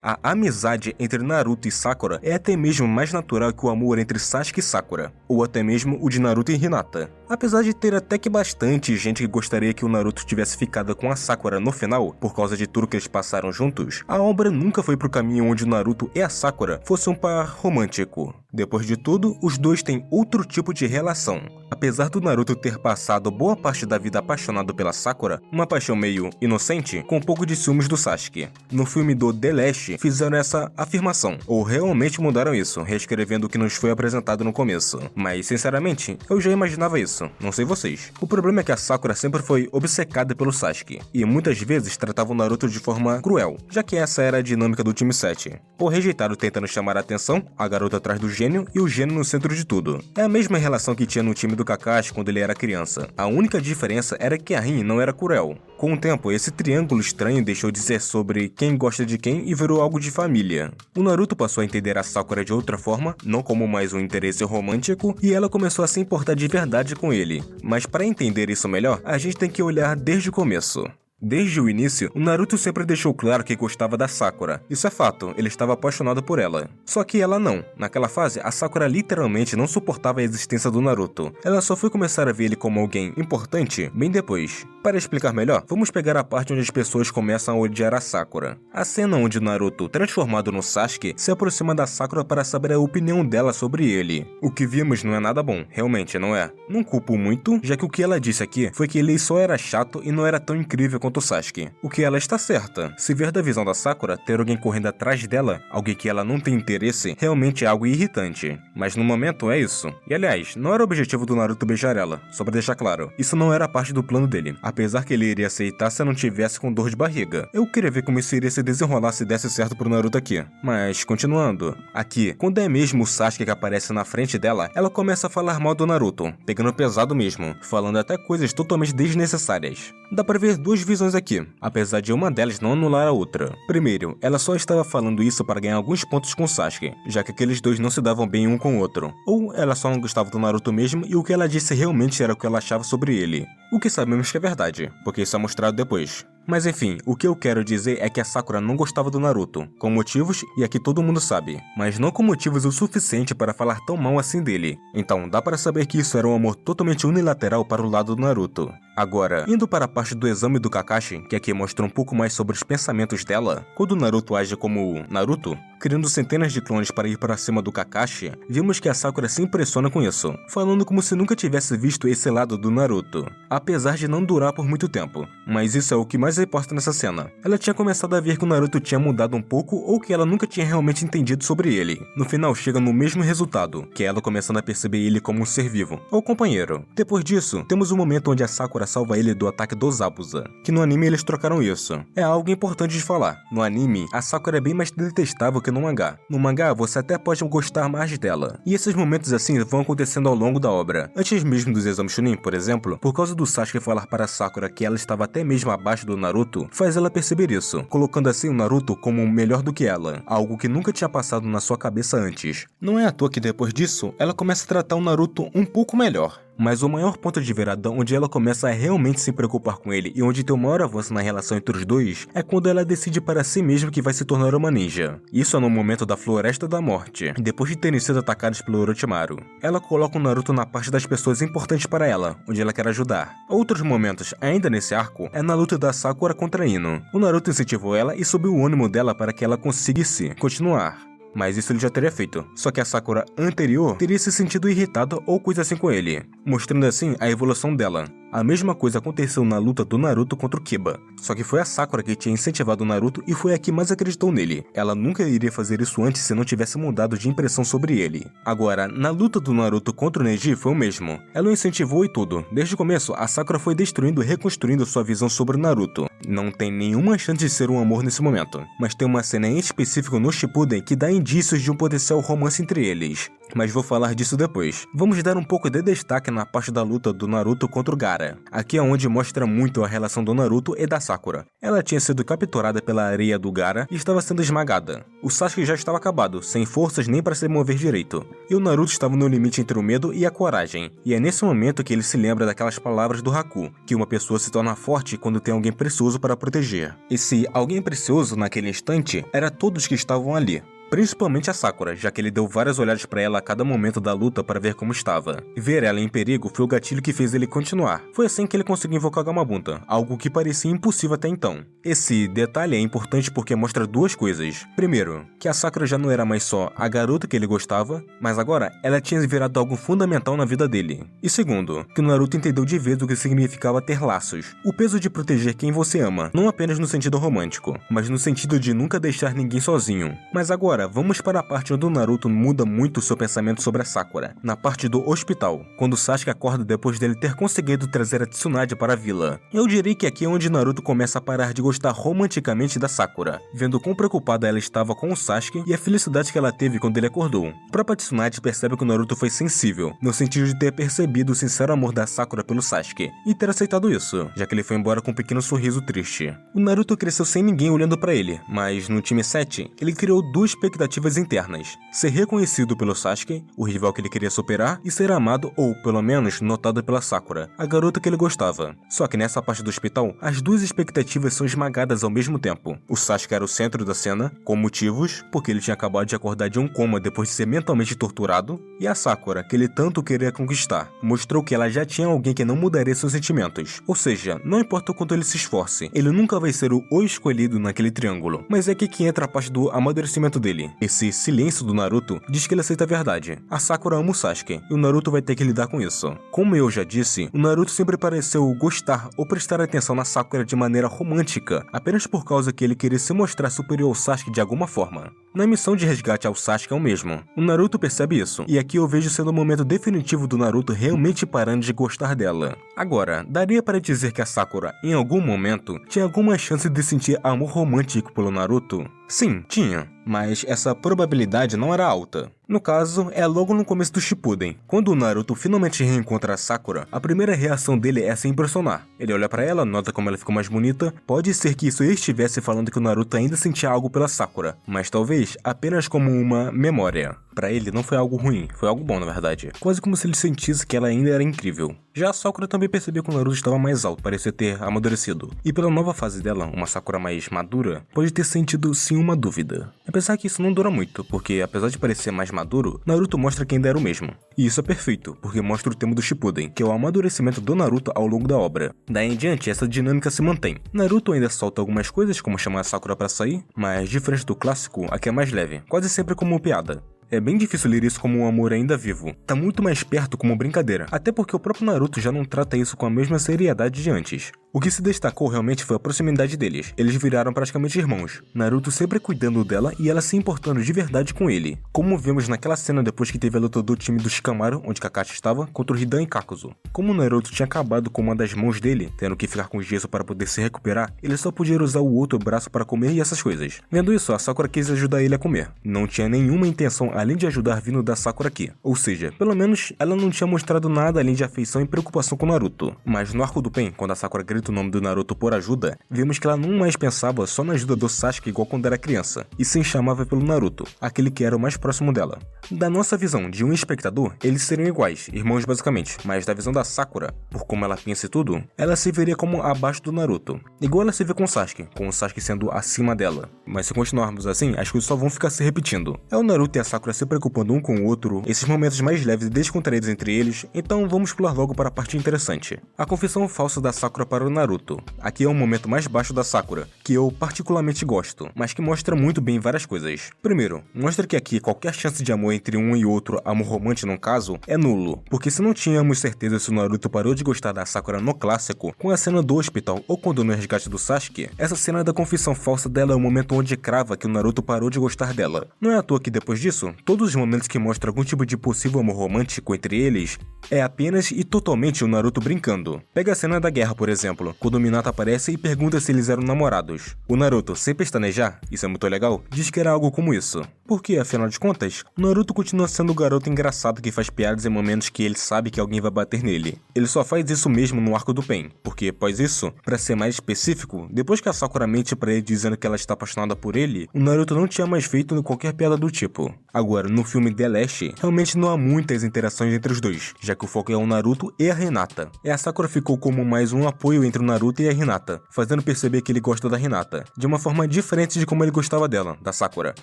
A amizade entre Naruto e Sakura é até mesmo mais natural que o amor entre Sasuke e Sakura, ou até mesmo o de Naruto e Hinata. Apesar de ter até que bastante gente que gostaria que o Naruto tivesse ficado com a Sakura no final, por causa de tudo que eles passaram juntos, a obra nunca foi pro caminho onde o Naruto e a Sakura fossem um par romântico. Depois de tudo, os dois têm outro tipo de relação. Apesar do Naruto ter passado boa parte da vida apaixonado pela Sakura, uma paixão meio inocente, com um pouco de ciúmes do Sasuke. No filme do The Last, fizeram essa afirmação, ou realmente mudaram isso, reescrevendo o que nos foi apresentado no começo. Mas, sinceramente, eu já imaginava isso, não sei vocês. O problema é que a Sakura sempre foi obcecada pelo Sasuke, e muitas vezes tratava o Naruto de forma cruel, já que essa era a dinâmica do time 7. O rejeitado tentando chamar a atenção, a garota atrás do gênio e o gênio no centro de tudo. É a mesma relação que tinha no time do Kakashi quando ele era criança. A única diferença era que a Rin não era cruel. Com o tempo, esse triângulo estranho deixou de ser sobre quem gosta de quem e virou algo de família. O Naruto passou a entender a Sakura de outra forma, não como mais um interesse romântico, e ela começou a se importar de verdade com ele. Mas para entender isso melhor, a gente tem que olhar desde o começo. Desde o início, o Naruto sempre deixou claro que gostava da Sakura. Isso é fato, ele estava apaixonado por ela. Só que ela não. Naquela fase, a Sakura literalmente não suportava a existência do Naruto. Ela só foi começar a ver ele como alguém importante bem depois. Para explicar melhor, vamos pegar a parte onde as pessoas começam a odiar a Sakura. A cena onde o Naruto, transformado no Sasuke, se aproxima da Sakura para saber a opinião dela sobre ele. O que vimos não é nada bom, realmente não é. Não culpo muito, já que o que ela disse aqui foi que ele só era chato e não era tão incrível quanto o Sasuke. O que ela está certa. Se ver da visão da Sakura, ter alguém correndo atrás dela, alguém que ela não tem interesse, realmente é algo irritante. Mas no momento é isso. E aliás, não era o objetivo do Naruto beijar ela, só pra deixar claro. Isso não era parte do plano dele. Apesar que ele iria aceitar se não tivesse com dor de barriga. Eu queria ver como isso iria se desenrolar se desse certo pro Naruto aqui. Mas, continuando. Aqui, quando é mesmo o Sasuke que aparece na frente dela, ela começa a falar mal do Naruto, pegando pesado mesmo, falando até coisas totalmente desnecessárias. Dá pra ver duas visões aqui, apesar de uma delas não anular a outra. Primeiro, ela só estava falando isso para ganhar alguns pontos com Sasuke, já que aqueles dois não se davam bem um com o outro. Ou ela só não gostava do Naruto mesmo e o que ela disse realmente era o que ela achava sobre ele. O que sabemos que é verdade, porque isso é mostrado depois. Mas enfim, o que eu quero dizer é que a Sakura não gostava do Naruto, com motivos, e aqui todo mundo sabe, mas não com motivos o suficiente para falar tão mal assim dele. Então dá para saber que isso era um amor totalmente unilateral para o lado do Naruto. Agora, indo para a parte do exame do Kakashi, que aqui mostra um pouco mais sobre os pensamentos dela, quando o Naruto age como Naruto, criando centenas de clones para ir para cima do Kakashi, vimos que a Sakura se impressiona com isso, falando como se nunca tivesse visto esse lado do Naruto, apesar de não durar por muito tempo. Mas isso é o que mais importa nessa cena. Ela tinha começado a ver que o Naruto tinha mudado um pouco ou que ela nunca tinha realmente entendido sobre ele. No final chega no mesmo resultado, que é ela começando a perceber ele como um ser vivo, ou companheiro. Depois disso, temos o momento onde a Sakura salva ele do ataque do Zabuza, que no anime eles trocaram isso. É algo importante de falar. No anime, a Sakura é bem mais detestável que no mangá. No mangá, você até pode gostar mais dela. E esses momentos assim vão acontecendo ao longo da obra. Antes mesmo dos exames Chunin, por exemplo, por causa do Sasuke falar para a Sakura que ela estava até mesmo abaixo do Naruto, faz ela perceber isso, colocando assim o Naruto como melhor do que ela, algo que nunca tinha passado na sua cabeça antes. Não é à toa que depois disso, ela começa a tratar o Naruto um pouco melhor. Mas o maior ponto de virada onde ela começa a realmente se preocupar com ele e onde tem o maior avanço na relação entre os dois é quando ela decide para si mesma que vai se tornar uma ninja. Isso é no momento da Floresta da Morte, depois de terem sido atacados pelo Orochimaru. Ela coloca o Naruto na parte das pessoas importantes para ela, onde ela quer ajudar. Outros momentos, ainda nesse arco, é na luta da Sakura contra Ino. O Naruto incentivou ela e subiu o ânimo dela para que ela conseguisse continuar. Mas isso ele já teria feito, só que a Sakura anterior teria se sentido irritada ou coisa assim com ele, mostrando assim a evolução dela. A mesma coisa aconteceu na luta do Naruto contra o Kiba, só que foi a Sakura que tinha incentivado o Naruto e foi a que mais acreditou nele. Ela nunca iria fazer isso antes se não tivesse mudado de impressão sobre ele. Agora, na luta do Naruto contra o Neji foi o mesmo. Ela o incentivou e tudo. Desde o começo, a Sakura foi destruindo e reconstruindo sua visão sobre o Naruto. Não tem nenhuma chance de ser um amor nesse momento, mas tem uma cena em específico no Shippuden que dá indícios de um potencial romance entre eles. mas vou falar disso depois. Vamos dar um pouco de destaque na parte da luta do Naruto contra o Gaara. Aqui é onde mostra muito a relação do Naruto e da Sakura. Ela tinha sido capturada pela areia do Gaara e estava sendo esmagada. O Sasuke já estava acabado, sem forças nem para se mover direito. E o Naruto estava no limite entre o medo e a coragem. E é nesse momento que ele se lembra daquelas palavras do Haku, que uma pessoa se torna forte quando tem alguém precioso para proteger. Esse alguém precioso naquele instante era todos que estavam ali. Principalmente a Sakura, já que ele deu várias olhadas para ela a cada momento da luta para ver como estava. Ver ela em perigo foi o gatilho que fez ele continuar. Foi assim que ele conseguiu invocar Gamabunta, algo que parecia impossível até então. Esse detalhe é importante porque mostra duas coisas. Primeiro, que a Sakura já não era mais só a garota que ele gostava, mas agora ela tinha virado algo fundamental na vida dele. E segundo, que o Naruto entendeu de vez o que significava ter laços. O peso de proteger quem você ama, não apenas no sentido romântico, mas no sentido de nunca deixar ninguém sozinho. Mas agora, vamos para a parte onde o Naruto muda muito seu pensamento sobre a Sakura, na parte do hospital, quando Sasuke acorda depois dele ter conseguido trazer a Tsunade para a vila. Eu diria que aqui é onde Naruto começa a parar de gostar romanticamente da Sakura, vendo quão preocupada ela estava com o Sasuke e a felicidade que ela teve quando ele acordou. A própria Tsunade percebe que o Naruto foi sensível, no sentido de ter percebido o sincero amor da Sakura pelo Sasuke, e ter aceitado isso, já que ele foi embora com um pequeno sorriso triste. O Naruto cresceu sem ninguém olhando para ele, mas no time 7, ele criou duas expectativas internas: ser reconhecido pelo Sasuke, o rival que ele queria superar, e ser amado ou, pelo menos, notado pela Sakura, a garota que ele gostava. Só que nessa parte do hospital, as duas expectativas são esmagadas ao mesmo tempo. O Sasuke era o centro da cena, com motivos, porque ele tinha acabado de acordar de um coma depois de ser mentalmente torturado, e a Sakura, que ele tanto queria conquistar, mostrou que ela já tinha alguém que não mudaria seus sentimentos. Ou seja, não importa o quanto ele se esforce, ele nunca vai ser o escolhido naquele triângulo. Mas é aqui que entra a parte do amadurecimento dele. Esse silêncio do Naruto diz que ele aceita a verdade. A Sakura ama o Sasuke, e o Naruto vai ter que lidar com isso. Como eu já disse, o Naruto sempre pareceu gostar ou prestar atenção na Sakura de maneira romântica, apenas por causa que ele queria se mostrar superior ao Sasuke de alguma forma. Na missão de resgate ao Sasuke é o mesmo. O Naruto percebe isso, e aqui eu vejo sendo o momento definitivo do Naruto realmente parando de gostar dela. Agora, daria para dizer que a Sakura, em algum momento, tinha alguma chance de sentir amor romântico pelo Naruto? Sim, tinha, mas essa probabilidade não era alta. No caso, é logo no começo do Shippuden. Quando o Naruto finalmente reencontra a Sakura, a primeira reação dele é se impressionar. Ele olha pra ela, nota como ela ficou mais bonita. Pode ser que isso estivesse falando que o Naruto ainda sentia algo pela Sakura, mas talvez apenas como uma memória. Pra ele não foi algo ruim, foi algo bom na verdade. Quase como se ele sentisse que ela ainda era incrível. Já a Sakura também percebeu que o Naruto estava mais alto, parecia ter amadurecido. E pela nova fase dela, uma Sakura mais madura, pode ter sentido sim uma dúvida. Apesar que isso não dura muito, porque apesar de parecer mais maduro, Naruto mostra que ainda era o mesmo. E isso é perfeito, porque mostra o tema do Shippuden, que é o amadurecimento do Naruto ao longo da obra. Daí em diante, essa dinâmica se mantém. Naruto ainda solta algumas coisas, como chamar a Sakura pra sair, mas diferente do clássico, aqui é mais leve, quase sempre como piada. É bem difícil ler isso como um amor ainda vivo. Tá muito mais perto como brincadeira, até porque o próprio Naruto já não trata isso com a mesma seriedade de antes. O que se destacou realmente foi a proximidade deles. Eles viraram praticamente irmãos. Naruto sempre cuidando dela e ela se importando de verdade com ele. Como vimos naquela cena depois que teve a luta do time do Shikamaru, onde Kakashi estava, contra o Hidan e Kakuzu. Como o Naruto tinha acabado com uma das mãos dele, tendo que ficar com gesso para poder se recuperar, ele só podia usar o outro braço para comer e essas coisas. Vendo isso, a Sakura quis ajudar ele a comer. Não tinha nenhuma intenção além de ajudar vindo da Sakura aqui. Ou seja, pelo menos ela não tinha mostrado nada além de afeição e preocupação com Naruto. Mas no arco do Pen, quando a Sakura grita o nome do Naruto por ajuda, vimos que ela não mais pensava só na ajuda do Sasuke igual quando era criança, e sim chamava pelo Naruto, aquele que era o mais próximo dela. Da nossa visão de um espectador, eles seriam iguais, irmãos basicamente, mas da visão da Sakura, por como ela pensa e tudo, ela se veria como abaixo do Naruto, igual ela se vê com o Sasuke sendo acima dela. Mas se continuarmos assim, as coisas só vão ficar se repetindo. É o Naruto e a Sakura se preocupando um com o outro, esses momentos mais leves e descontraídos entre eles, então vamos pular logo para a parte interessante. A confissão falsa da Sakura para o Naruto. Aqui é o momento mais baixo da Sakura, que eu particularmente gosto, mas que mostra muito bem várias coisas. Primeiro, mostra que aqui qualquer chance de amor entre um e outro, amor romântico no caso, é nulo, porque se não tínhamos certeza se o Naruto parou de gostar da Sakura no clássico, com a cena do hospital ou quando no resgate do Sasuke, essa cena da confissão falsa dela é o momento onde crava que o Naruto parou de gostar dela. Não é à toa que depois disso, todos os momentos que mostram algum tipo de possível amor romântico entre eles, é apenas e totalmente o Naruto brincando. Pega a cena da guerra, por exemplo, exemplo, quando o Minato aparece e pergunta se eles eram namorados. O Naruto, sem pestanejar, isso é muito legal, diz que era algo como isso. Porque, afinal de contas, o Naruto continua sendo o garoto engraçado que faz piadas em momentos que ele sabe que alguém vai bater nele. Ele só faz isso mesmo no arco do Pain, porque após isso, pra ser mais específico, depois que a Sakura mente pra ele dizendo que ela está apaixonada por ele, o Naruto não tinha mais feito qualquer piada do tipo. Agora, no filme The Last, realmente não há muitas interações entre os dois, já que o foco é o Naruto e a Hinata. E a Sakura ficou como mais um apoio entre o Naruto e a Hinata, fazendo perceber que ele gosta da Hinata, de uma forma diferente de como ele gostava dela, da Sakura.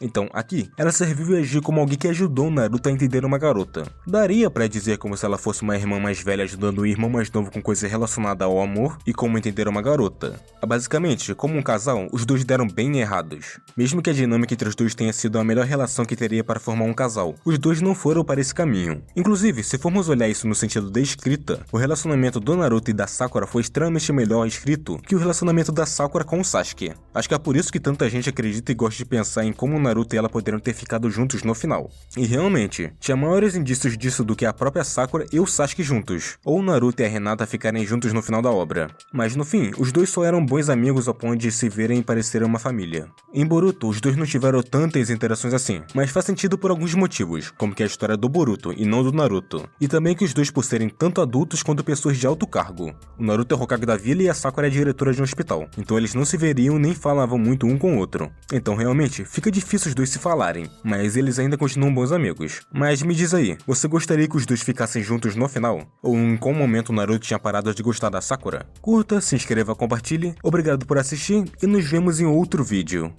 Então, aqui, ela serviu e agiu como alguém que ajudou o Naruto a entender uma garota. Daria pra dizer como se ela fosse uma irmã mais velha ajudando o irmão mais novo com coisa relacionada ao amor e como entender uma garota. Basicamente, como um casal, os dois deram bem errados. Mesmo que a dinâmica entre os dois tenha sido a melhor relação que teria para formar um casal, os dois não foram para esse caminho. Inclusive, se formos olhar isso no sentido da escrita, o relacionamento do Naruto e da Sakura foi extremamente melhor escrito que o relacionamento da Sakura com o Sasuke. Acho que é por isso que tanta gente acredita e gosta de pensar em como o Naruto e ela poderiam ter ficado juntos no final. E realmente, tinha maiores indícios disso do que a própria Sakura e o Sasuke juntos, ou o Naruto e a Hinata ficarem juntos no final da obra. Mas no fim, os dois só eram bons amigos ao ponto de se verem e parecerem uma família. Em Boruto, os dois não tiveram tantas interações assim, mas faz sentido por alguns motivos, como que a história do Boruto e não do Naruto, e também que os dois por serem tanto adultos quanto pessoas de alto cargo. O Naruto é o Hokage da vila e a Sakura é a diretora de um hospital, então eles não se veriam nem falavam muito um com o outro. Então realmente, fica difícil os dois se falarem, mas eles ainda continuam bons amigos. Mas me diz aí, você gostaria que os dois ficassem juntos no final? Ou em qual momento o Naruto tinha parado de gostar da Sakura? Curta, se inscreva, compartilhe, obrigado por assistir e nos vemos em outro vídeo.